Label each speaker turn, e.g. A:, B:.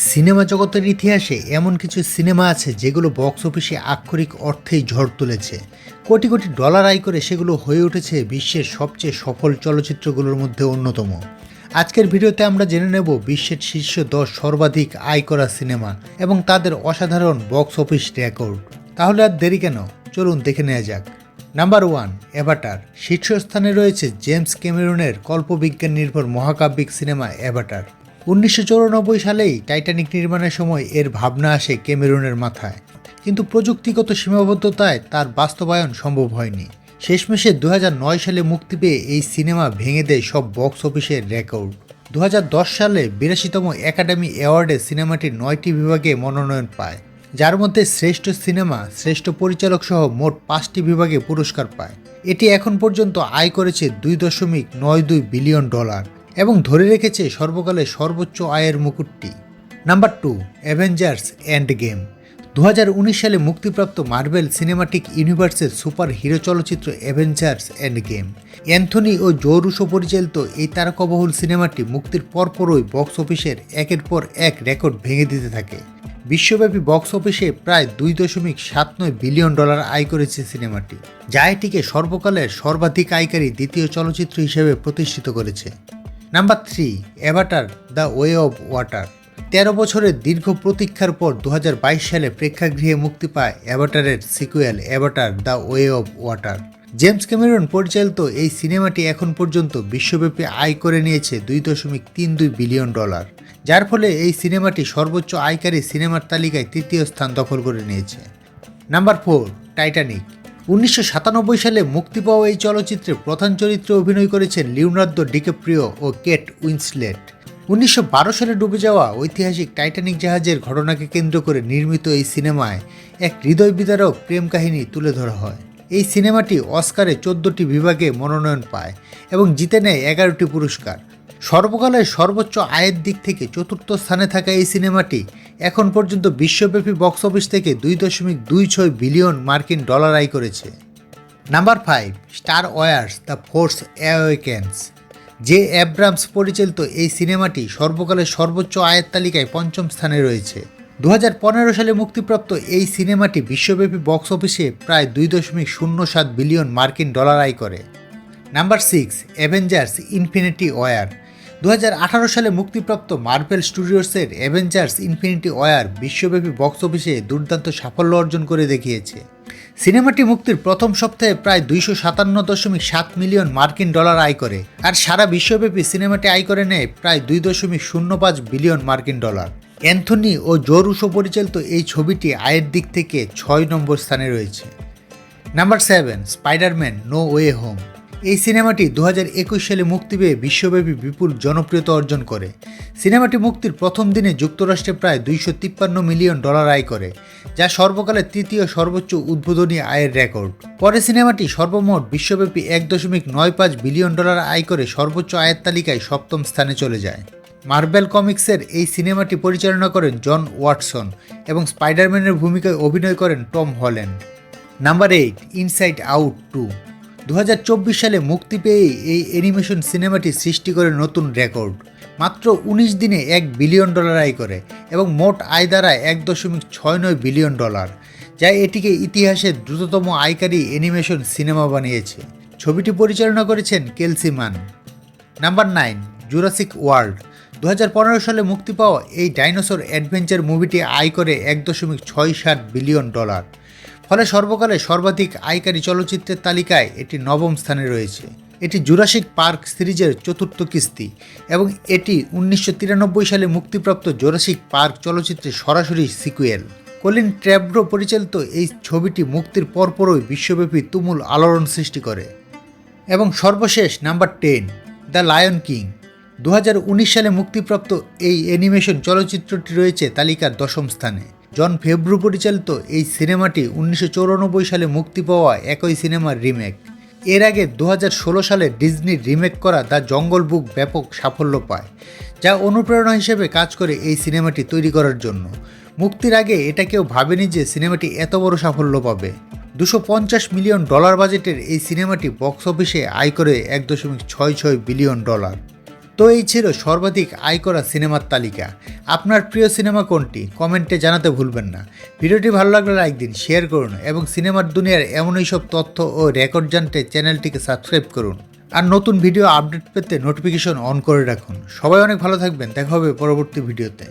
A: Cinema জগতের ইতিহাসে এমন কিছু সিনেমা আছে যেগুলো বক্স অফিসে আক্ষরিক অর্থেই ঝড় তুলেছে। কোটি কোটি ডলার আয় করে সেগুলো হয়ে উঠেছে বিশ্বের সবচেয়ে সফল চলচ্চিত্রগুলোর মধ্যে অন্যতম। আজকের ভিডিওতে আমরা জেনে নেব বিশ্বের শীর্ষ 10 সর্বাধিক আয় করা সিনেমা এবং তাদের অসাধারণ বক্স অফিস রেকর্ড। তাহলে আর দেরি কেন, চলুন দেখে নেওয়া যাক। Number 1, Avatar. শীর্ষস্থানে রয়েছে জেমস ক্যামেরনের কল্পবিজ্ঞান নির্ভর মহাকাব্যিক সিনেমা অ্যাভাটার। 1994 সালেই টাইটানিক নির্মাণের সময় এর ভাবনা আসে ক্যামেরনের মাথায়, কিন্তু প্রযুক্তিগত সীমাবদ্ধতায় তার বাস্তবায়ন সম্ভব হয়নি। শেষমেশে 2009 সালে মুক্তি পেয়ে এই সিনেমা ভেঙে দেয় সব বক্স অফিসের রেকর্ড। 2010 সালে 82তম একাডেমি অ্যাওয়ার্ডে সিনেমাটি 9টি বিভাগে মনোনয়ন পায়, যার মধ্যে শ্রেষ্ঠ সিনেমা, শ্রেষ্ঠ পরিচালক সহ মোট 5টি বিভাগে পুরস্কার পায়। এটি এখন পর্যন্ত আয় করেছে $2.92 বিলিয়ন এবং ধরে রেখেছে সর্বকালের সর্বোচ্চ আয়ের মুকুটটি। Number 2, Avengers Endgame. 2019 সালে মুক্তিপ্রাপ্ত মার্বেল সিনেমাটিক ইউনিভার্সের সুপার হিরো চলচ্চিত্র অ্যাভেঞ্জার্স এন্ড গেম। অ্যান্থনি ও জো রুসো পরিচালিত এই তারকাবহুল সিনেমাটি মুক্তির পরপরই বক্স অফিসের একের পর এক রেকর্ড ভেঙে দিতে থাকে। বিশ্বব্যাপী বক্স অফিসে প্রায় $2.79 বিলিয়ন আয় করেছে সিনেমাটি, যা এটিকে সর্বকালের সর্বাধিক আয়কারী দ্বিতীয় চলচ্চিত্র হিসেবে প্রতিষ্ঠিত করেছে। Number 3, Avatar the way of water. 13 বছরের দীর্ঘ প্রতীক্ষার পর 2022 সালে প্রেক্ষাগৃহে মুক্তি পায় অ্যাভাটারের sequel Avatar the way of water. James Cameron পরিচালিত এই সিনেমাটি এখন পর্যন্ত বিশ্বব্যাপী আয় করে নিয়েছে $2.32 বিলিয়ন, যার ফলে এই সিনেমাটি সর্বোচ্চ আয়কারী সিনেমার তালিকায় তৃতীয় স্থান দখল করে নিয়েছে। Number 4, Titanic. 1997 সালে মুক্তি পাওয়া এই চলচ্চিত্রে প্রধান চরিত্রে অভিনয় করেছেন লিওনার্দো ডিক্যাপ্রিও ও কেট উইন্সলেট। 1912 সালে ডুবে যাওয়া ঐতিহাসিক টাইটানিক জাহাজের ঘটনাকে কেন্দ্র করে নির্মিত এই সিনেমায় এক হৃদয় বিদারক প্রেম কাহিনী তুলে ধরা হয়। এই সিনেমাটি অস্কারে 14টি বিভাগে মনোনয়ন পায় এবং জিতে নেয় 11টি পুরস্কার। সর্বকালের সর্বোচ্চ আয়ের দিক থেকে চতুর্থ স্থানে থাকা এই সিনেমাটি এখন পর্যন্ত বিশ্বব্যাপী বক্স অফিস থেকে $2.26 বিলিয়ন আয় করেছে। Number 5, Star Wars the force awakens. J Abrams পরিচালিত এই সিনেমাটি সর্বকালের সর্বোচ্চ আয়ের তালিকায় 5ম স্থানে রয়েছে। 2015 সালে মুক্তিপ্রাপ্ত এই সিনেমাটি বিশ্বব্যাপী বক্স অফিসে প্রায় $2.07 বিলিয়ন আয় করে। Number 6, Avengers infinity war. 2018 সালে মুক্তিপ্রাপ্ত মার্বেল স্টুডিওসের অ্যাভেঞ্জার্স ইনফিনিটি ওয়ার বিশ্বব্যাপী বক্স অফিসে দুর্দান্ত সাফল্য অর্জন করে দেখিয়েছে। সিনেমাটি মুক্তির প্রথম সপ্তাহে প্রায় $257.7 মিলিয়ন আয় করে, আর সারা বিশ্বব্যাপী সিনেমাটি আয় করে নেয় প্রায় $2.05 বিলিয়ন। অ্যান্থনি ও জো রুসো পরিচালিত এই ছবিটি আয়ের দিক থেকে 6 নম্বর স্থানে রয়েছে। Number 7, Spiderman no way home. এই সিনেমাটি 2021 সালে মুক্তি পেয়ে বিশ্বব্যাপী বিপুল জনপ্রিয়তা অর্জন করে। সিনেমাটি মুক্তির প্রথম দিনে যুক্তরাষ্ট্রে প্রায় $253 মিলিয়ন আয় করে, যা সর্বকালের তৃতীয় সর্বোচ্চ উদ্বোধনী আয়ের রেকর্ড। পরে সিনেমাটি সর্বমোট বিশ্বব্যাপী $1.95 বিলিয়ন আয় করে সর্বোচ্চ আয়ের তালিকায় 7ম স্থানে চলে যায়। মার্বেল কমিক্সের এই সিনেমাটি পরিচালনা করেন জন ওয়াটসন এবং স্পাইডারম্যানের ভূমিকায় অভিনয় করেন Tom Holland. Number 8, inside out 2। 2024 সালে মুক্তি পেয়ে এই অ্যানিমেশন সিনেমাটি সৃষ্টি করে নতুন রেকর্ড। মাত্র 19 দিনে $1 বিলিয়ন আয় করে এবং মোট আয় দাঁড়ায় $1.69 বিলিয়ন, যা এটিকে ইতিহাসের দ্রুততম আয়কারী অ্যানিমেশন সিনেমা বানিয়েছে। ছবিটি পরিচালনা করেছেন কেলসি মান। Number 9, Jurassic world. 2015 সালে মুক্তি পাওয়া এই ডাইনোসর অ্যাডভেঞ্চার মুভিটি আয় করে $1.67 বিলিয়ন, ফলে সর্বকালে সর্বাধিক আয়কারী চলচ্চিত্রের তালিকায় এটি 9ম স্থানে রয়েছে। এটি জুরাসিক পার্ক সিরিজের চতুর্থ কিস্তি এবং এটি 1993 সালে মুক্তিপ্রাপ্ত জুরাসিক পার্ক চলচ্চিত্রের সরাসরি সিকুয়েল। কলিন ট্রেভরো পরিচালিত এই ছবিটি মুক্তির পরপরই বিশ্বব্যাপী তুমুল আলোড়ন সৃষ্টি করে। এবং সর্বশেষ নাম্বার 10, দ্য লায়ন কিং। 2019 সালে মুক্তিপ্রাপ্ত এই অ্যানিমেশন চলচ্চিত্রটি রয়েছে তালিকার 10ম স্থানে। জন ফেব্রু পরিচালিত এই সিনেমাটি 1994 সালে মুক্তি পাওয়া একই সিনেমার রিমেক। এর আগে 2016 সালে ডিজনির রিমেক করা দ্য জঙ্গল বুক ব্যাপক সাফল্য পায়, যা অনুপ্রেরণা হিসেবে কাজ করে এই সিনেমাটি তৈরি করার জন্য। মুক্তির আগে এটা কেউ ভাবেনি যে সিনেমাটি এত বড় সাফল্য পাবে। $250 মিলিয়ন বাজেটের এই সিনেমাটি বক্স অফিসে আয় করে $1.66 বিলিয়ন। তো এই ছিল সর্বাধিক আয় করা সিনেমার তালিকা। আপনার প্রিয় সিনেমা কোনটি কমেন্টে জানাতে ভুলবেন না। ভিডিওটি ভালো লাগলে লাইক দিন, শেয়ার করুন এবং সিনেমার দুনিয়ার এমনই সব তথ্য ও রেকর্ড জানতে চ্যানেলটিকে সাবস্ক্রাইব করুন। আর নতুন ভিডিও আপডেট পেতে নোটিফিকেশন অন করে রাখুন। সবাই অনেক ভালো থাকবেন, দেখা হবে পরবর্তী ভিডিওতে।